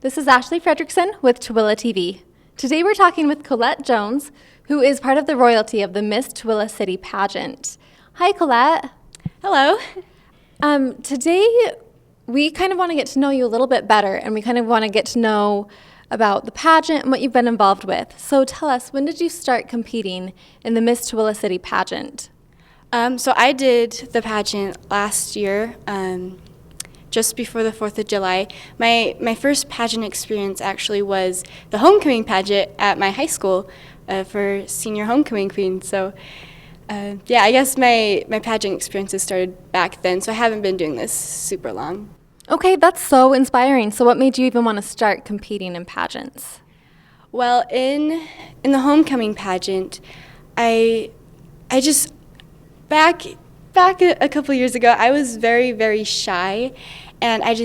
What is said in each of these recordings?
This is Ashley Frederickson with TooeleTV. Today we're talking with Collette Jones, who is part of the royalty of the Miss Tooele City pageant. Hi, Collette. Hello. Today we kind of want to get to know you a little bit better, and we kind of want to get to know about the pageant and what you've been involved with. So tell us, when did you start competing in the Miss Tooele City pageant? So I did the pageant last year, just before the 4th of July. My first pageant experience actually was the homecoming pageant at my high school for senior homecoming queen. So yeah, I guess my pageant experiences started back then, so I haven't been doing this super long. Okay, that's so inspiring. So what made you even want to start competing in pageants? Well, in the homecoming pageant, I just back a couple years ago, I was very, very shy, and I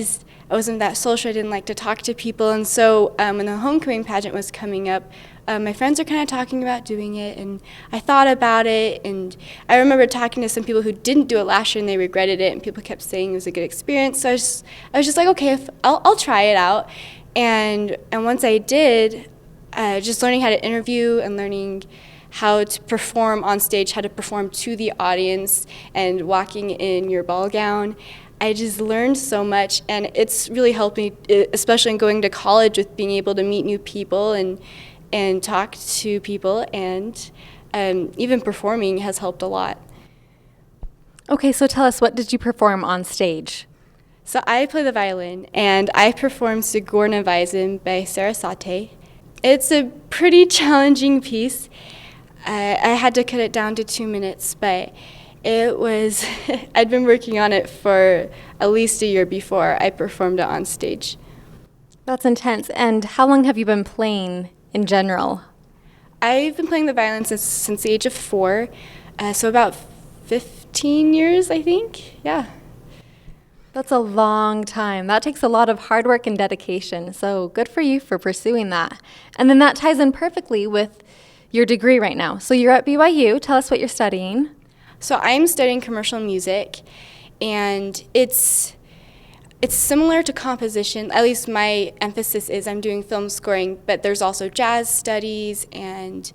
wasn't that social. I didn't like to talk to people, and so when the homecoming pageant was coming up, my friends were kind of talking about doing it, and I thought about it, and I remember talking to some people who didn't do it last year and they regretted it, and people kept saying it was a good experience. So I was just like, okay, I'll try it out, and once I did, just learning how to interview and learning how to perform on stage, how to perform to the audience, and walking in your ball gown. I just learned so much, and it's really helped me, especially in going to college, with being able to meet new people and talk to people, and even performing has helped a lot. Okay, so tell us, what did you perform on stage? So I play the violin, and I performed Sigurna Weisen by Sarasate. It's a pretty challenging piece. I had to cut it down to 2 minutes, but it was, I'd been working on it for at least a year before I performed it on stage. That's intense. And how long have you been playing in general? I've been playing the violin since the age of 4, so about 15 years, I think, yeah. That's a long time. That takes a lot of hard work and dedication, so good for you for pursuing that. And then that ties in perfectly with your degree right now. So you're at BYU. Tell us what you're studying. So I'm studying commercial music, and it's similar to composition. At least my emphasis is I'm doing film scoring, but there's also jazz studies and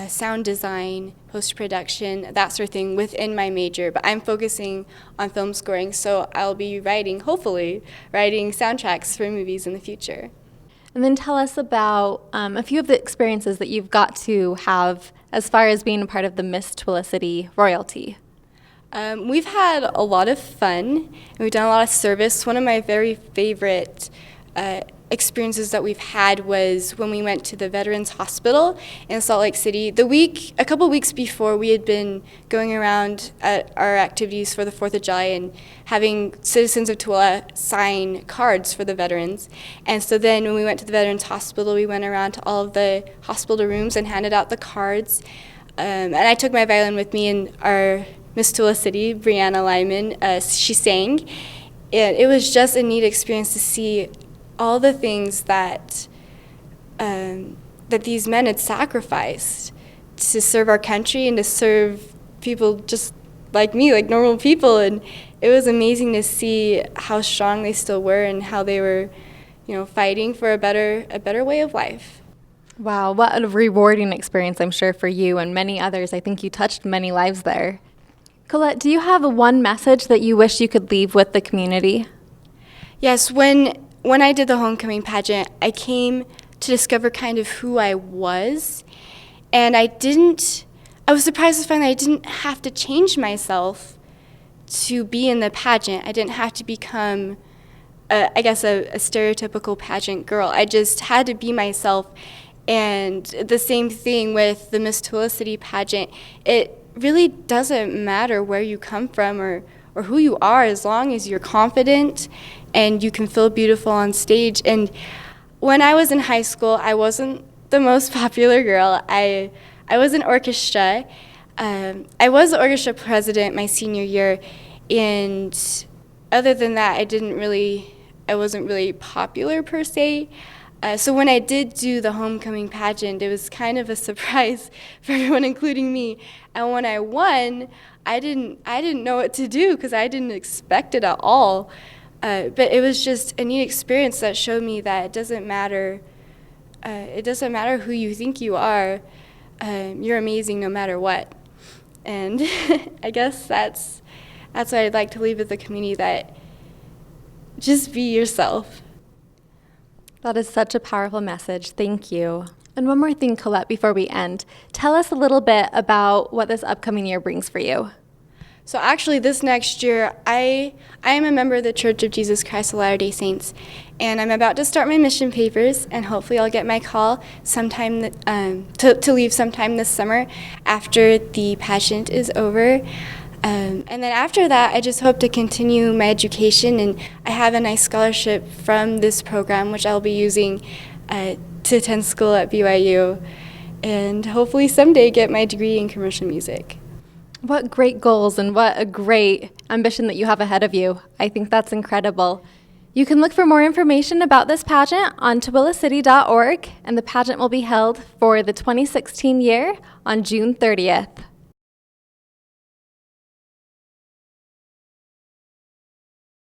sound design, post-production, that sort of thing within my major. But I'm focusing on film scoring, so I'll be hopefully writing soundtracks for movies in the future. And then tell us about a few of the experiences that you've got to have as far as being a part of the Miss Tooele City royalty. We've had a lot of fun, and we've done a lot of service. One of my very favorite experiences that we've had was when we went to the Veterans Hospital in Salt Lake City. A couple weeks before, we had been going around at our activities for the 4th of July and having citizens of Tooele sign cards for the veterans. And so then when we went to the Veterans Hospital, we went around to all of the hospital rooms and handed out the cards. And I took my violin with me, and our Miss Tooele City, Brianna Lyman, she sang. And it was just a neat experience to see all the things that these men had sacrificed to serve our country and to serve people just like me, like normal people. And it was amazing to see how strong they still were and how they were, fighting for a better way of life. Wow, what a rewarding experience, I'm sure, for you and many others. I think you touched many lives there. Collette, do you have one message that you wish you could leave with the community? Yes, when I did the homecoming pageant, I came to discover kind of who I was, and I was surprised to find that I didn't have to change myself to be in the pageant. I didn't have to become, a stereotypical pageant girl. I just had to be myself, and the same thing with the Miss Tooele City pageant. It really doesn't matter where you come from or who you are, as long as you're confident and you can feel beautiful on stage. And when I was in high school, I wasn't the most popular girl. I was in orchestra. I was the orchestra president my senior year, and other than that, I wasn't really popular per se. So when I did do the homecoming pageant, it was kind of a surprise for everyone, including me. And when I won, I didn't know what to do because I didn't expect it at all. But it was just a neat experience that showed me that it doesn't matter. It doesn't matter who you think you are. You're amazing no matter what. And I guess that's what I'd like to leave with the community, that just be yourself. That is such a powerful message. Thank you. And one more thing, Collette, before we end. Tell us a little bit about what this upcoming year brings for you. So actually this next year, I am a member of the Church of Jesus Christ of Latter-day Saints, and I'm about to start my mission papers, and hopefully I'll get my call sometime to leave sometime this summer after the pageant is over. And then after that, I just hope to continue my education, and I have a nice scholarship from this program, which I'll be using to attend school at BYU, and hopefully someday get my degree in commercial music. What great goals and what a great ambition that you have ahead of you. I think that's incredible. You can look for more information about this pageant on TooeleCity.org, and the pageant will be held for the 2016 year on June 30th.